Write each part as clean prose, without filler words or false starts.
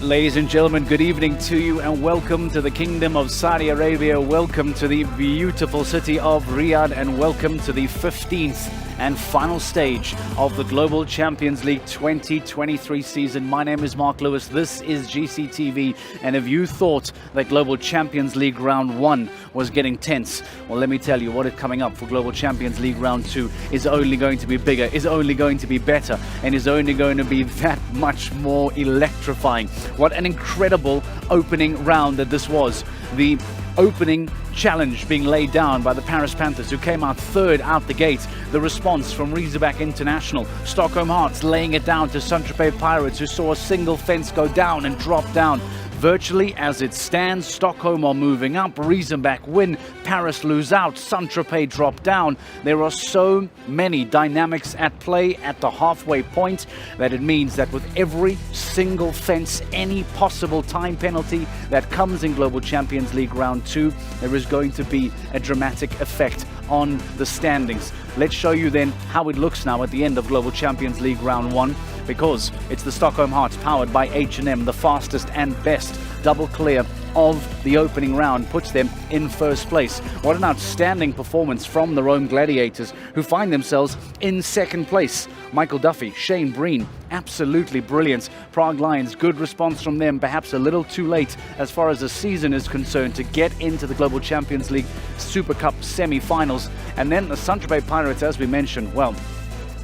Ladies and gentlemen, good evening to you and welcome to the Kingdom of Saudi Arabia. Welcome to the beautiful city of Riyadh and welcome to the 15th and final stage of the Global Champions League 2023 season. My name is Mark Lewis, this is GCTV, and if you thought that Global Champions League Round 1 was getting tense, well, let me tell you what is coming up for Global Champions League Round 2 is only going to be bigger, is only going to be better, and is only going to be that much more electrifying. What an incredible opening round that this was. The opening challenge being laid down by the Paris Panthers, who came out third out the gate. The response from Riesenbeck International. Stockholm Hearts laying it down to Saint-Tropez Pirates, who saw a single fence go down and drop down. Virtually as it stands, Stockholm are moving up, Riesenbeck win, Paris lose out, Saint-Tropez drop down. There are so many dynamics at play at the halfway point that it means that with every single fence, any possible time penalty that comes in Global Champions League Round 2, there is going to be a dramatic effect on the standings. Let's show you then how it looks now at the end of Global Champions League Round 1, because it's the Stockholm Hearts powered by H&M, the fastest and best double clear of the opening round, puts them in first place. What an outstanding performance from the Rome Gladiators, who find themselves in second place. Michael Duffy, Shane Breen, absolutely brilliant. Prague Lions, good response from them, perhaps a little too late as far as the season is concerned to get into the Global Champions League Super Cup semi-finals. And then the Saint-Tropez Pirates, as we mentioned, well,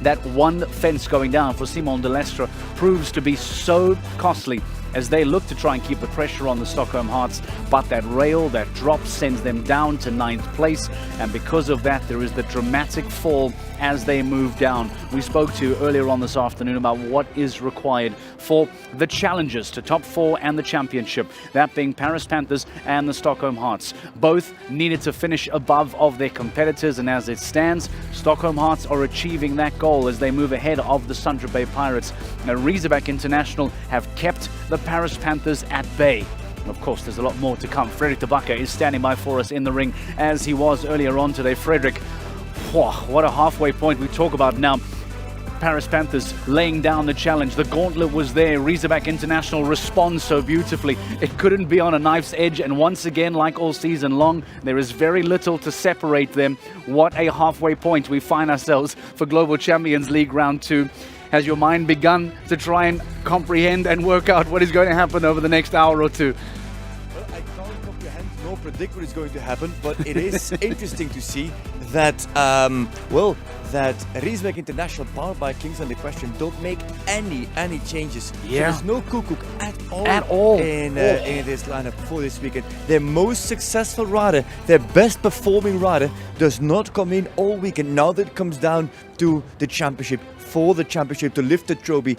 that one fence going down for Simon de Lestre proves to be so costly as they look to try and keep the pressure on the Stockholm Hearts, but that rail, that drop sends them down to 9th place, and because of that there is the dramatic fall as they move down. We spoke to you earlier on this afternoon about what is required for the challengers to top 4 and the championship, that being Paris Panthers and the Stockholm Hearts. Both needed to finish above of their competitors, and as it stands, Stockholm Hearts are achieving that goal as they move ahead of the Saint-Tropez Pirates. Now, Riesenbeck International have kept the Paris Panthers at bay. And of course, there's a lot more to come. Frederick de Backer is standing by for us in the ring as he was earlier on today. Frederick, what a halfway point we talk about now. Paris Panthers laying down the challenge. The gauntlet was there. Riesenbeck International responds so beautifully. It couldn't be on a knife's edge, and once again, like all season long, there is very little to separate them. What a halfway point we find ourselves for Global Champions League Round 2. Has your mind begun to try and comprehend and work out what is going to happen over the next hour or two? Well, I can't comprehend nor predict what is going to happen, but it is interesting to see that, that Riesenbeck International, powered by Kings and the Question, don't make any changes. Yeah. There's no Koekoek at all in this lineup for this weekend. Their most successful rider, their best performing rider, does not come in all weekend. Now that it comes down to the championship, for the championship to lift the trophy,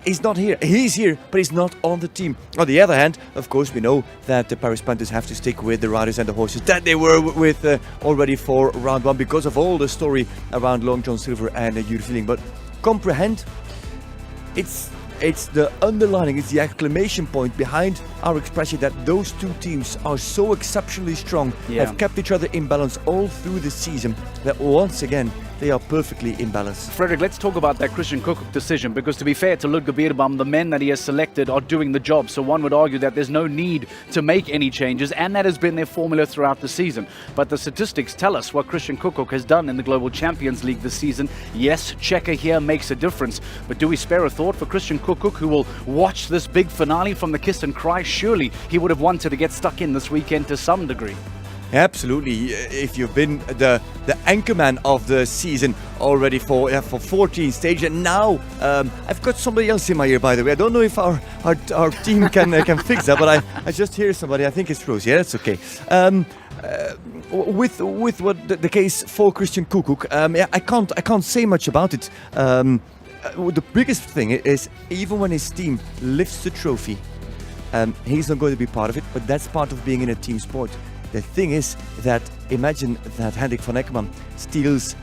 he's not here. He's here, but he's not on the team. On the other hand, of course, we know that the Paris Panthers have to stick with the riders and the horses that they were with already for round 1 because of all the story around Long John Silver and Yuri Feeling. But comprehend, it's the underlining, it's the exclamation point behind our expression that those two teams are so exceptionally strong, have kept each other in balance all through the season, that once again they are perfectly in balance. Frederick, let's talk about that Christian Koekoek decision, because to be fair to Ludger Beerbaum, the men that he has selected are doing the job, so one would argue that there's no need to make any changes, and that has been their formula throughout the season. But the statistics tell us what Christian Koekoek has done in the Global Champions League this season. Yes, Checker here makes a difference, but do we spare a thought for Christian Koekoek, who will watch this big finale from the kiss and cry? Surely he would have wanted to get stuck in this weekend to some degree. Absolutely. If you've been the anchorman of the season already for 14 stages, and now I've got somebody else in my ear, by the way. I don't know if our team can fix that, but I just hear somebody. I think it's Rose. Yeah, that's okay. With what the case for Christian Koekoek, I can't say much about it. The biggest thing is, even when his team lifts the trophy, he's not going to be part of it, but that's part of being in a team sport. The thing is that imagine that Hendrik van Eckermann steals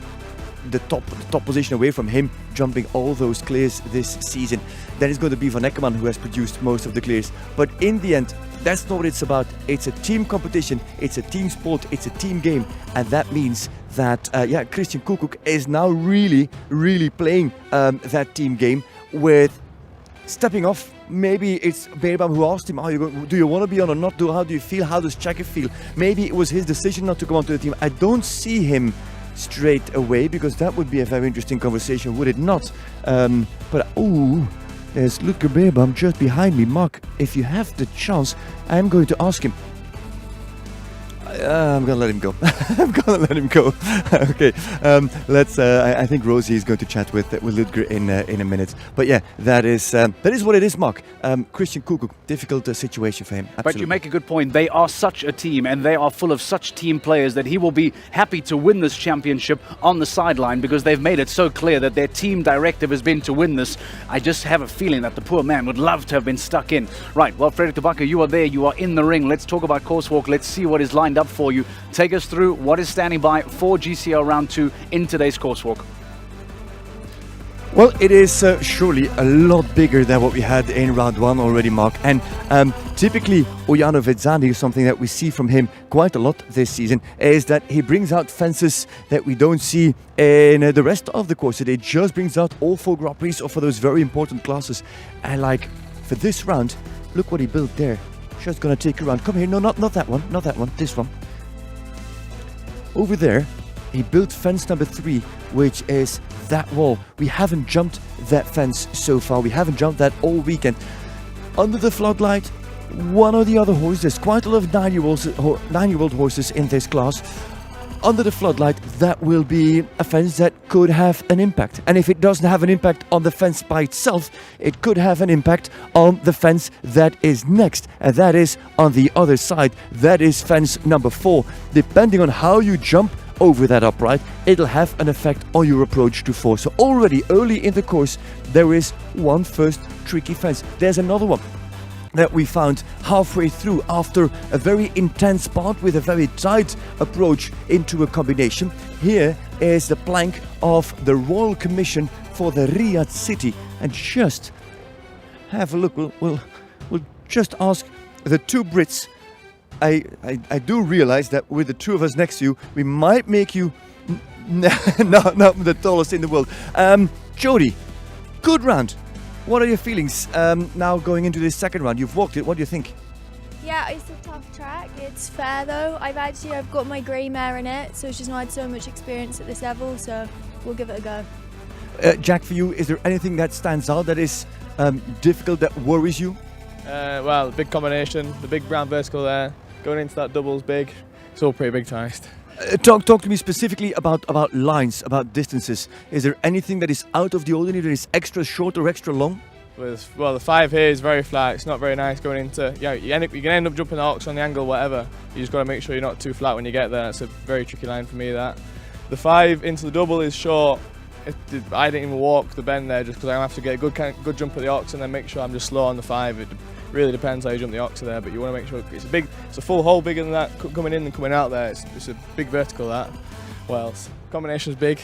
the top position away from him, jumping all those clears this season. Then it's going to be van Eckermann who has produced most of the clears. But in the end, that's not what it's about. It's a team competition, it's a team sport, it's a team game, and that means that Christian Koekoek is now really playing that team game with stepping off. Maybe it's Berbam who asked him, do you want to be on or not? How do you feel? How does Jacket feel? Maybe it was his decision not to come onto the team. I don't see him straight away, because that would be a very interesting conversation, would it not? But there's Ludger Berbam just behind me. Mark, if you have the chance, I'm going to ask him. I'm gonna let him go. I'm gonna let him go. Okay, let's. I think Rosie is going to chat with Ludger in a minute. But yeah, that is what it is, Mark. Christian Kukuk, difficult situation for him. Absolutely. But you make a good point. They are such a team, and they are full of such team players that he will be happy to win this championship on the sideline, because they've made it so clear that their team directive has been to win this. I just have a feeling that the poor man would love to have been stuck in. Right. Well, Frederik de Backer, you are there. You are in the ring. Let's talk about course walk. Let's see what is lined up for you. Take us through what is standing by for GCL Round 2 in today's course walk. Well, it is surely a lot bigger than what we had in Round 1 already, Mark. And typically, Ojano Vedzani, something that we see from him quite a lot this season, is that he brings out fences that we don't see in the rest of the course. He just brings out all 4 Grand Prix or for those very important classes. And like, for this round, look what he built there. Just gonna take you around. Come here. No, not that one. Not that one. This one. Over there, he built fence number 3, which is that wall. We haven't jumped that fence so far. We haven't jumped that all weekend. Under the floodlight, one or the other horse. There's quite a lot of 9-year-old horses in this class. Under the floodlight, that will be a fence that could have an impact. And if it doesn't have an impact on the fence by itself, it could have an impact on the fence that is next. And that is on the other side. That is fence number 4. Depending on how you jump over that upright, it'll have an effect on your approach to 4. So already early in the course, there is one first tricky fence. There's another one that we found halfway through after a very intense part with a very tight approach into a combination. Here is the plank of the Royal Commission for the Riyadh city. And just have a look. We'll just ask the 2 Brits. I do realize that with the 2 of us next to you, we might make you not the tallest in the world. Jody, good round. What are your feelings now going into this second round? You've walked it. What do you think? Yeah, it's a tough track. It's fair though. I've got my grey mare in it, so it's just not had so much experience at this level. So we'll give it a go. Jack, for you, is there anything that stands out that is difficult, that worries you? Well, big combination, the big brown vertical there, going into that double's big. It's all pretty big sized. Talk to me specifically about lines, about distances. Is there anything that is out of the ordinary, that is extra short or extra long? Well, the 5 here is very flat. It's not very nice going into. You can end up jumping the ox on the angle, whatever. You just got to make sure you're not too flat when you get there. That's a very tricky line for me. That the 5 into the double is short. I didn't even walk the bend there just because I have to get a good jump at the ox and then make sure I'm just slow on the 5. It really depends how you jump the ox there, but you want to make sure it's a full hole bigger than that coming in and coming out there. It's a big vertical that. Well, combination is big.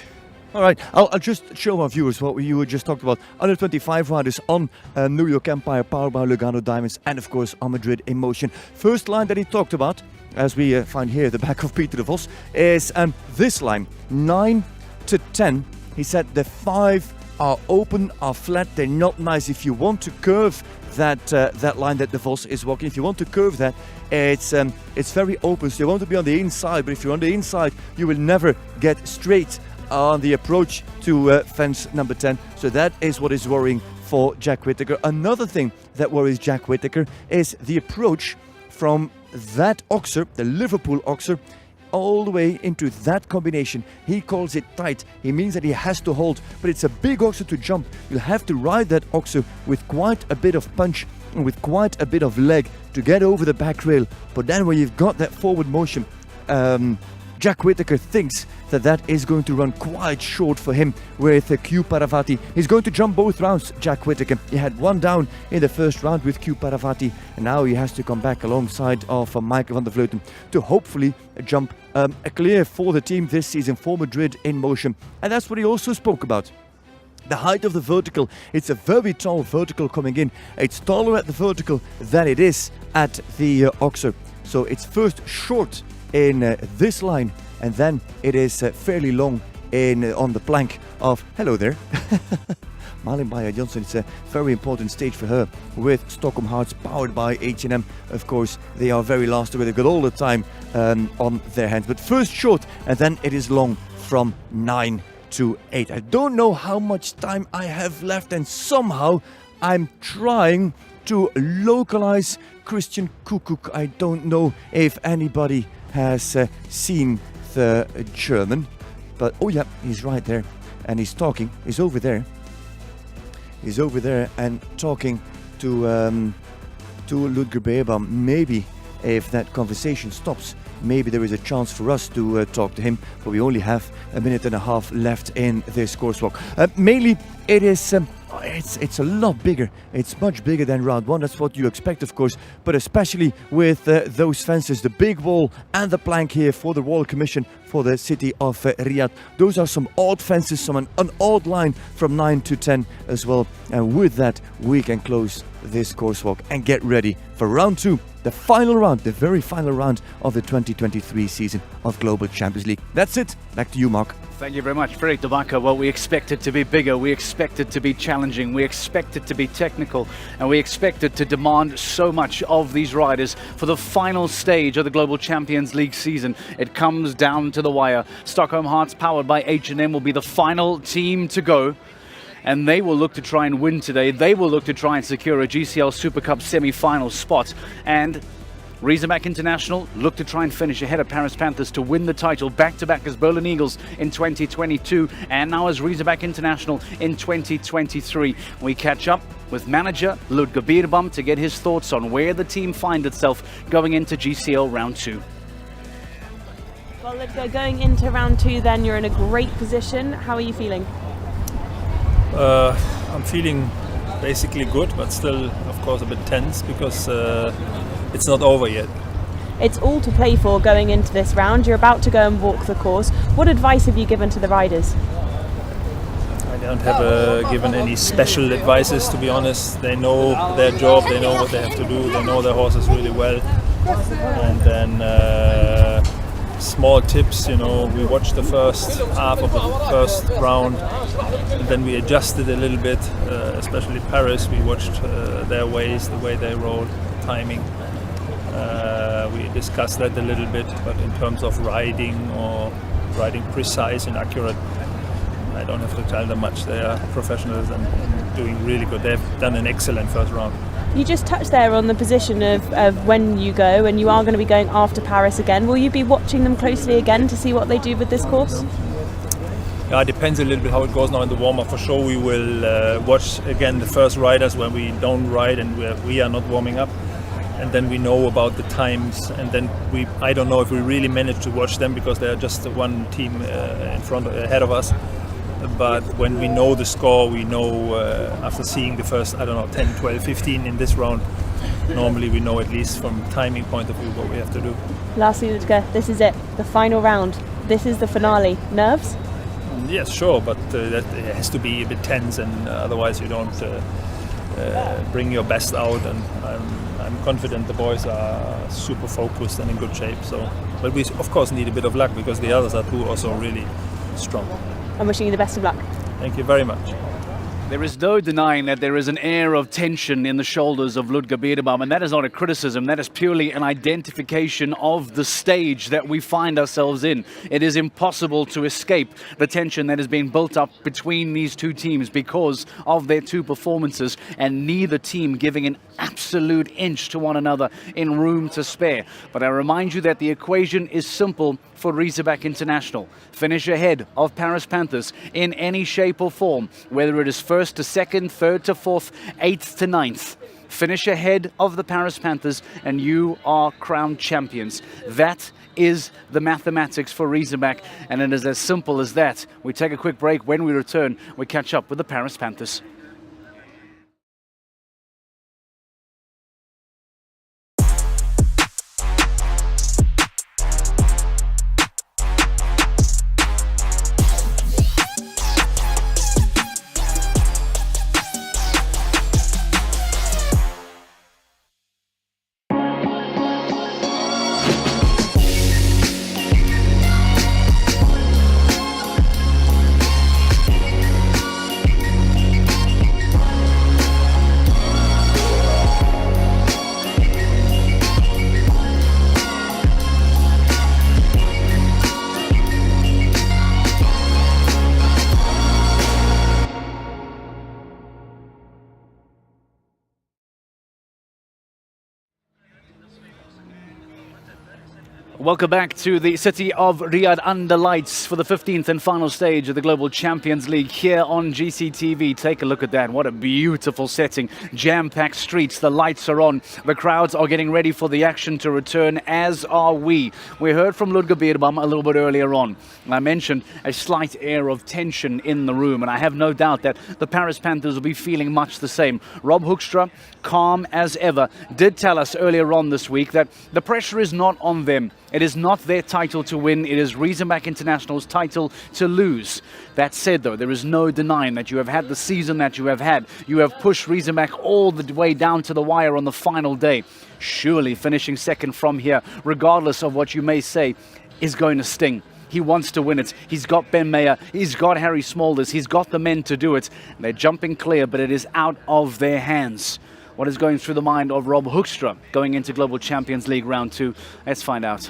All right, I'll just show our viewers what you just talked about. Under 25 riders on New York Empire, powered by Lugano Diamonds, and of course on Madrid in motion. First line that he talked about, as we find here at the back of Peter de Vos, is this line, 9 to 10. He said the 5 are open, are flat, they're not nice. If you want to curve that line that de Vos is walking, if you want to curve that, it's very open. So you want to be on the inside, but if you're on the inside, you will never get straight on the approach to fence number 10. So that is what is worrying for Jack Whittaker. Another thing that worries Jack Whittaker is the approach from that oxer, the Liverpool oxer, all the way into that combination. He calls it tight. He means that he has to hold, but it's a big oxer to jump. You'll have to ride that oxer with quite a bit of punch and with quite a bit of leg to get over the back rail. But then when you've got that forward motion, Jack Whittaker thinks that is going to run quite short for him with Q Paravati. He's going to jump both rounds, Jack Whittaker. He had one down in the first round with Q Paravati, and now he has to come back alongside of Michael van der Vleuten to hopefully jump a clear for the team this season, for Madrid in motion. And that's what he also spoke about. The height of the vertical, it's a very tall vertical coming in. It's taller at the vertical than it is at the oxer. So it's first short in this line, and then it is fairly long on the plank of, hello there, Malin Bayer-Johnson. It's a very important stage for her with Stockholm Hearts powered by H&M. Of course, they are very last away. They've got all the time on their hands. But first short, and then it is long from 9 to 8. I don't know how much time I have left, and somehow I'm trying to localize Christian Kukuk. I don't know if anybody has seen the German, but oh yeah, he's right there, and he's talking. He's over there and talking to Ludger Beerbaum. Maybe if that conversation stops, maybe there is a chance for us to talk to him, but we only have a minute and a half left in this course walk. Mainly it is it's a lot bigger. It's much bigger than round one. That's what you expect, of course, but especially with those fences, the big wall and the plank here for the Royal Commission for the city of Riyadh. Those are some odd fences, an odd line from 9 to 10 as well. And with that, we can close this course walk and get ready for round two, the final round, the very final round of the 2023 season of Global Champions League. That's it. Back to you, Mark. Thank you very much, Fredrik de Backer. Well, we expect it to be bigger, we expect it to be challenging, we expect it to be technical, and we expect it to demand so much of these riders for the final stage of the Global Champions League season. It comes down to the wire. Stockholm Hearts, powered by H&M, will be the final team to go, and they will look to try and win today. They will look to try and secure a GCL Super Cup semi-final spot, and Riesenbeck International look to try and finish ahead of Paris Panthers to win the title back-to-back as Berlin Eagles in 2022 and now as Riesenbeck International in 2023. We catch up with manager Ludger Beerbaum to get his thoughts on where the team finds itself going into GCL Round 2. Well, Ludger, going into round 2 then, you're in a great position. How are you feeling? I'm feeling basically good, but still, of course, a bit tense because it's not over yet. It's all to play for going into this round. You're about to go and walk the course. What advice have you given to the riders? I don't have given any special advices, to be honest. They know their job, they know what they have to do, they know their horses really well. And then small tips, we watched the first half of the first round and then we adjusted a little bit, especially Paris. We watched their ways, the way they rode, timing. We discussed that a little bit, but in terms of riding or riding precise and accurate, I don't have to tell them much. They are professionals and doing really good. They've done an excellent first round. You just touched there on the position of when you go, and you are going to be going after Paris again. Will you be watching them closely again to see what they do with this course? Yeah, it depends a little bit how it goes now in the warm-up. For sure we will watch again the first riders when we don't ride and we are not warming up. And then we know about the times, and then I don't know if we really manage to watch them because they are just one team ahead of us. But when we know the score, we know after seeing the first, 10, 12, 15 in this round, normally we know at least from timing point of view what we have to do. Lastly, Ludger, this is it, the final round. This is the finale. Nerves? Yes, sure, but that it has to be a bit tense, and otherwise you don't bring your best out. And I'm confident the boys are super focused and in good shape. But we of course need a bit of luck because the others are too also really strong. I'm wishing you the best of luck. Thank you very much. There is no denying that there is an air of tension in the shoulders of Ludger Beerbaum, and that is not a criticism, that is purely an identification of the stage that we find ourselves in. It is impossible to escape the tension that has been built up between these two teams because of their two performances, and neither team giving an absolute inch to one another in room to spare. But I remind you that the equation is simple for Riesenbeck International. Finish ahead of Paris Panthers in any shape or form, whether it is first to second, third to fourth, eighth to ninth. Finish ahead of the Paris Panthers and you are crowned champions. That is the mathematics for Riesenbeck, and it is as simple as that. We take a quick break. When we return, we catch up with the Paris Panthers. Welcome back to the city of Riyadh under lights for the 15th and final stage of the Global Champions League here on GCTV. Take a look at that. What a beautiful setting. Jam-packed streets. The lights are on. The crowds are getting ready for the action to return, as are we. We heard from Ludger Beerbam a little bit earlier on. I mentioned a slight air of tension in the room, and I have no doubt that the Paris Panthers will be feeling much the same. Rob Hoekstra, calm as ever, did tell us earlier on this week that the pressure is not on them. It is not their title to win. It is Riesenbeck International's title to lose. That said, though, there is no denying that you have had the season that you have had. You have pushed Riesenbeck all the way down to the wire on the final day. Surely finishing second from here, regardless of what you may say, is going to sting. He wants to win it. He's got Ben Mayer. He's got Harry Smolders. He's got the men to do it. They're jumping clear, but it is out of their hands. What is going through the mind of Rob Hoekstra going into Global Champions League Round 2? Let's find out.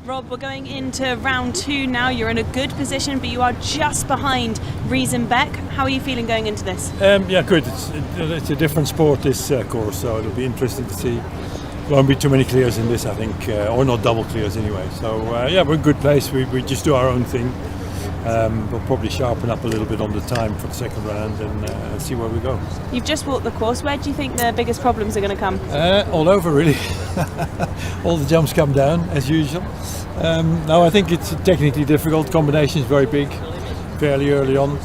Rob, we're going into round 2 now. You're in a good position, but you are just behind Riesenbeck. How are you feeling going into this? Yeah, good. It's a different sport, this course, so it'll be interesting to see. Won't be too many clears in this, I think, or not double clears anyway. So yeah, we're in a good place. We just do our own thing. We'll probably sharpen up a little bit on the time for the second round and see where we go. You've just walked the course. Where do you think the biggest problems are going to come? All over, really. All the jumps come down, as usual. No, I think it's technically difficult. Combination is very big, fairly early on.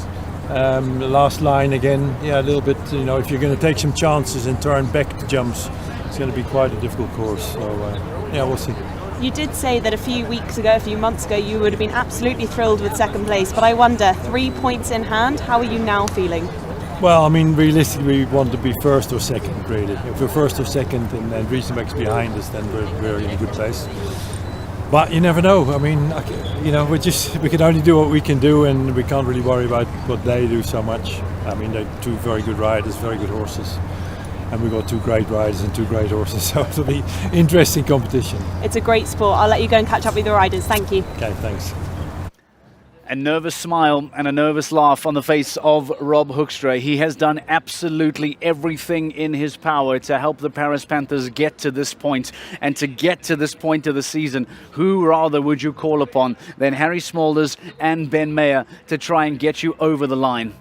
The last line again, yeah, a little bit, you know, if you're going to take some chances and turn back the jumps, it's going to be quite a difficult course. So, yeah, we'll see. You did say that a few months ago, you would have been absolutely thrilled with second place, but I wonder, 3 points in hand, how are you now feeling? Well, I mean, realistically, we want to be first or second, really. If we're first or second and Riesenbeck's behind us, then we're in a good place. But you never know. I mean, you know, we can only do what we can do, and we can't really worry about what they do so much. I mean, they're two very good riders, very good horses. And we've got two great riders and two great horses, so it'll be interesting competition. It's a great sport. I'll let you go and catch up with the riders. Thank you. Okay, thanks. A nervous smile and a nervous laugh on the face of Rob Hoekstra. He has done absolutely everything in his power to help the Paris Panthers get to this point. And to get to this point of the season, who rather would you call upon than Harry Smolders and Ben Mayer to try and get you over the line?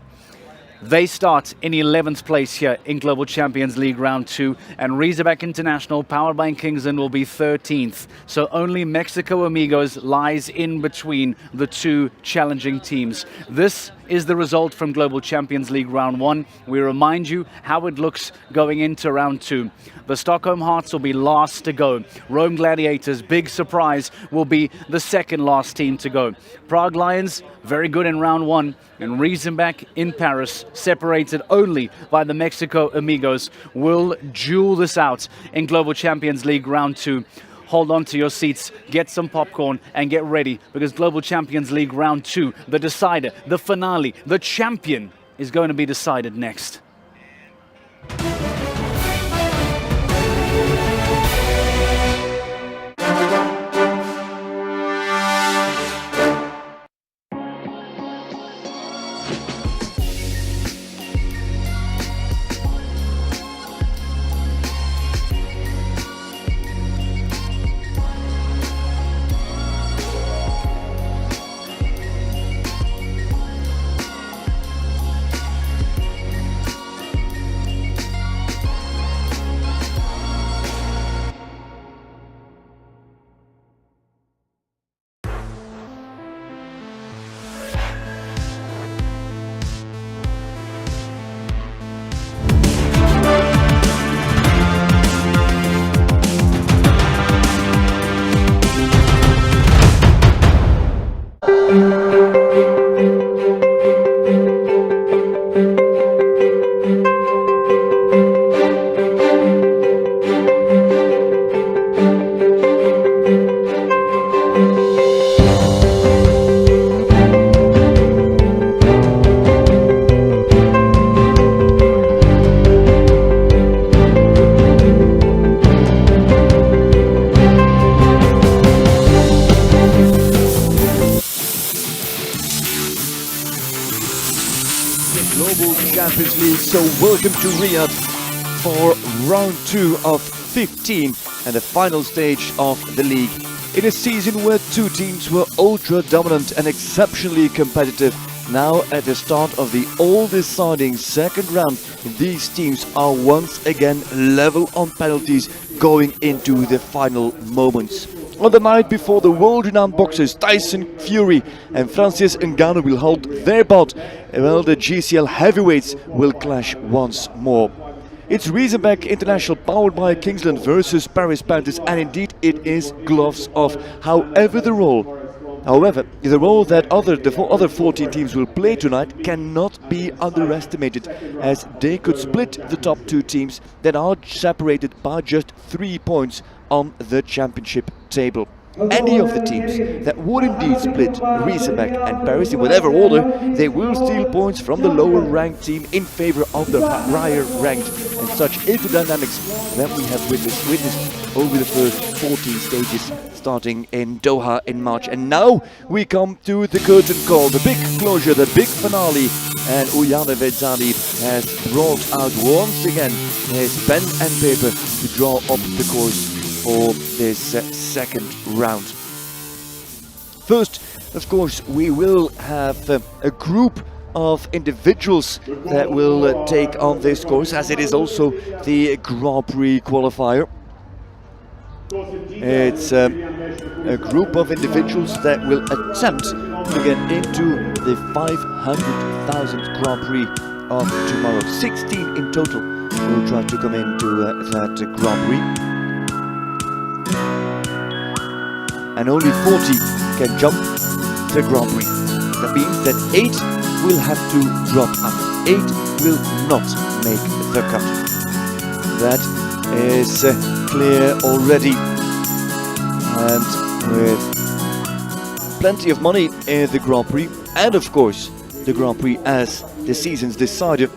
They start in 11th place here in Global Champions League Round 2, and Riesenbeck International, powered by Kingsland, will be 13th. So only Mexico Amigos lies in between the two challenging teams. This is the result from Global Champions League Round 1. We remind you how it looks going into Round 2. The Stockholm Hearts will be last to go. Rome Gladiators, big surprise, will be the second last team to go. Prague Lions, very good in Round 1. And Riesenbeck in Paris, separated only by the Mexico Amigos, will duel this out in Global Champions League Round 2. Hold on to your seats, get some popcorn, and get ready, because Global Champions League Round 2, the decider, the finale, the champion, is going to be decided next. Global Champions League. So welcome to Riyadh for round 2 of 15 and the final stage of the league. In a season where two teams were ultra dominant and exceptionally competitive, now at the start of the all-deciding second round, these teams are once again level on penalties going into the final moments. On the night before, the world-renowned boxers Tyson Fury and Francis Ngannou will hold their bout, while the GCL heavyweights will clash once more. It's Riesenbeck International powered by Kingsland versus Paris Panthers, and indeed it is gloves off. However, the role that the other 14 teams will play tonight cannot be underestimated, as they could split the top two teams that are separated by just 3 points on the championship table. Any of the teams that would indeed split Riesenbeck and Paris in whatever order, they will steal points from the lower ranked team in favor of the higher ranked, and such is the dynamics that we have witnessed over the first 14 stages starting in Doha in March. And now we come to the curtain call, the big closure, the big finale, and Uyane Vedzali has brought out once again his pen and paper to draw up the course for this second round. First, of course, we will have a group of individuals that will take on this course, as it is also the Grand Prix qualifier. It's a group of individuals that will attempt to get into the 500,000 Grand Prix of tomorrow. 16 in total will try to come into that Grand Prix. And only 40 can jump the Grand Prix. That means that 8 will have to drop out. 8 will not make the cut. That is clear already. And with plenty of money in the Grand Prix, and of course the Grand Prix as the season's decider,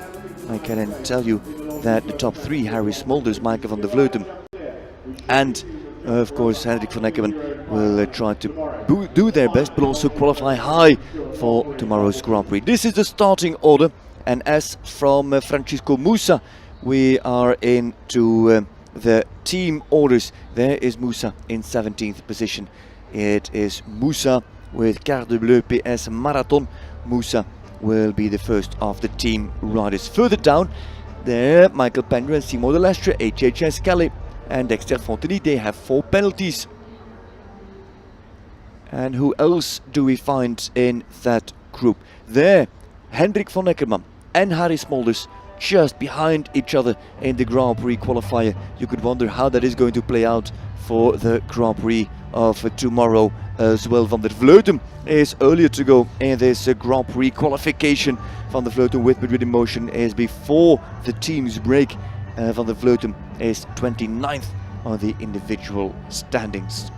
I can tell you that the top 3, Harry Smulders, Michael van der Vleuten, and of course Hendrik van Eckermann, will try to do their best, but also qualify high for tomorrow's Grand Prix. This is the starting order, and as from Francisco Musa, we are into the team orders. There is Musa in 17th position. It is Musa with Carte Bleu PS Marathon. Musa will be the first of the team riders. Further down, there Michael Pender and Simon de Lestre, HHS Calais, and Dexter Fontenay. They have 4 penalties. And who else do we find in that group? There, Hendrik van Eckermann and Harry Smulders just behind each other in the Grand Prix qualifier. You could wonder how that is going to play out for the Grand Prix of tomorrow as well. Van der Vleuten is earlier to go in this Grand Prix qualification. Van der Vleuten with Madrid in motion is before the teams break. Van der Vleuten is 29th on the individual standings.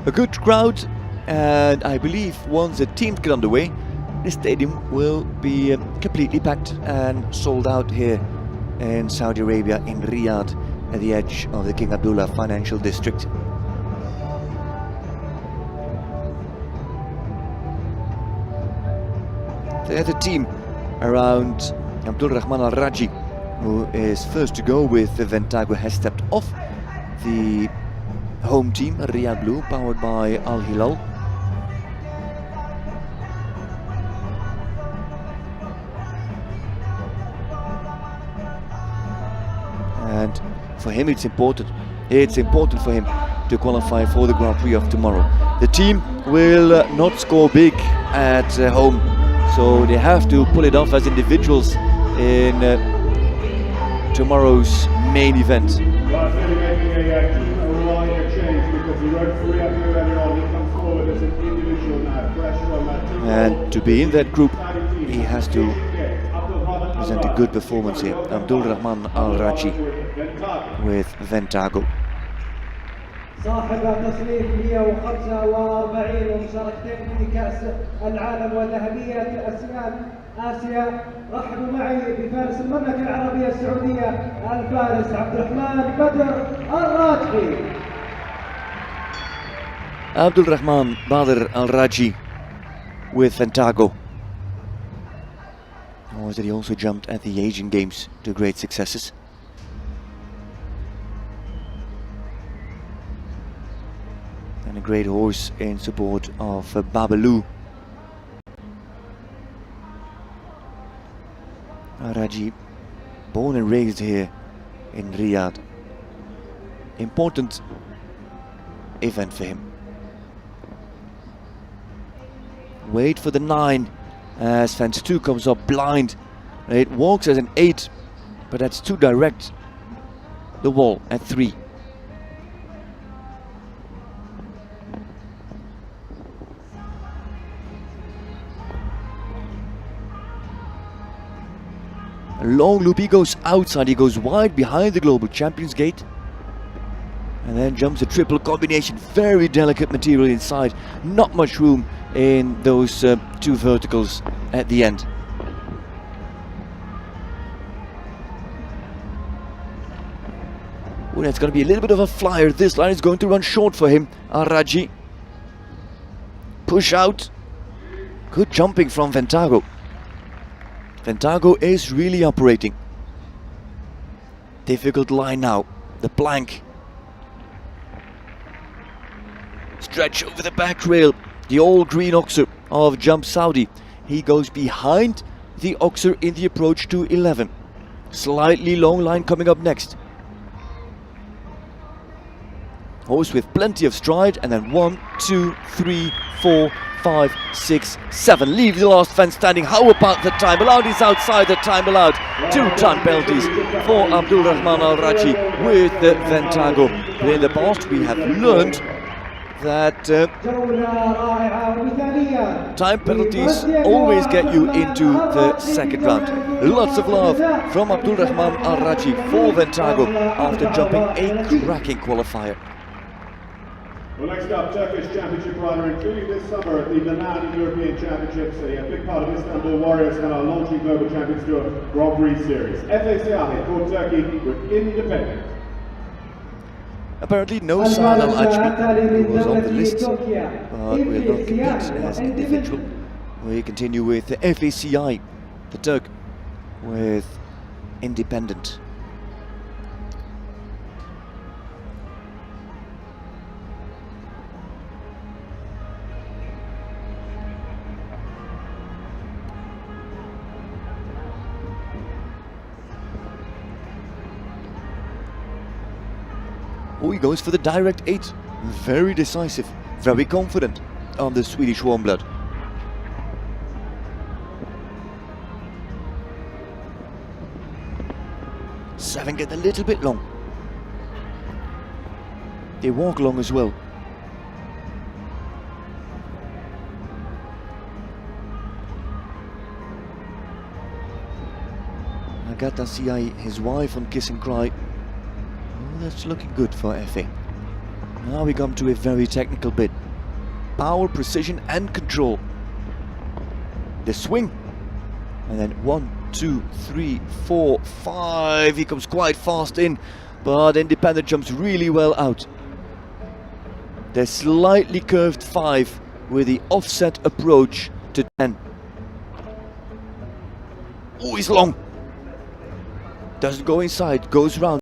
A good crowd, and I believe once the teams get underway, the stadium will be completely packed and sold out here in Saudi Arabia, in Riyadh, at the edge of the King Abdullah financial district. The other team around Abdul Rahman Al Raji, who is first to go with the Ventago, has stepped off the home team, Riyadh Blue, powered by Al Hilal. And for him it's important for him to qualify for the Grand Prix of tomorrow. The team will not score big at home, so they have to pull it off as individuals in tomorrow's main event. And to be in that group, he has to present a good performance here. Abdul Rahman Al Raji with Ventago. صاحب تصنيف 145 ومشاركتين في كأس العالم وذهبية أسيان آسيا. رحبوا معي بفارس المملكة العربية السعودية الفارس عبد الرحمن بدر الراجحي. Abdul Rahman Badr Al Raji with Ventago. Or that he also jumped at the Asian Games to great successes. And a great horse in support of Babalu. Al Raji, born and raised here in Riyadh. Important event for him. Wait for the 9 as fence 2 comes up blind. It walks as an 8, but that's too direct. The wall at 3. A long loop, he goes outside, he goes wide behind the Global Champions gate. And then jumps a triple combination, very delicate material inside, not much room in those 2 verticals at the end. Oh, that's going to be a little bit of a flyer. This line is going to run short for him. Al Raji. Push out. Good jumping from Ventago. Ventago is really operating. Difficult line now. The plank. Stretch over the back rail. The old green oxer of Jump Saudi. He goes behind the oxer in the approach to 11. Slightly long line coming up next. Horse with plenty of stride, and then 1, 2, 3, 4, 5, 6, 7. Leave the last fence standing. How about the time allowed? He's outside the time allowed. 2-time penalties for Abdul Rahman Al Raji with the Ventago. But in the past we have learned that time penalties always get you into the second round. Lots of love from Abdul Rahman Al Raji for Ventago after jumping a cracking qualifier. Well, next up, Turkish Championship rider, including this summer at the Milan European Championships, a big part of Istanbul Warriors and our launching Global Champions Tour Grand Prix Series. FACI called Turkey with Independent. Apparently no Saad Al Ajmi, who was on the list, but will not compete as individual. We continue with the FACI, the Turk, with Independent. Oh, he goes for the direct 8. Very decisive, very confident on the Swedish warm blood. Seven get a little bit long. They walk long as well. Agata Siai, his wife on Kiss and Cry. Oh, that's looking good for FA. Now we come to a very technical bit. Power, precision and control. The swing. And then 1, 2, 3, 4, 5. He comes quite fast in, but Independent jumps really well out. The slightly curved 5 with the offset approach to 10. Oh, he's long. Doesn't go inside, goes round.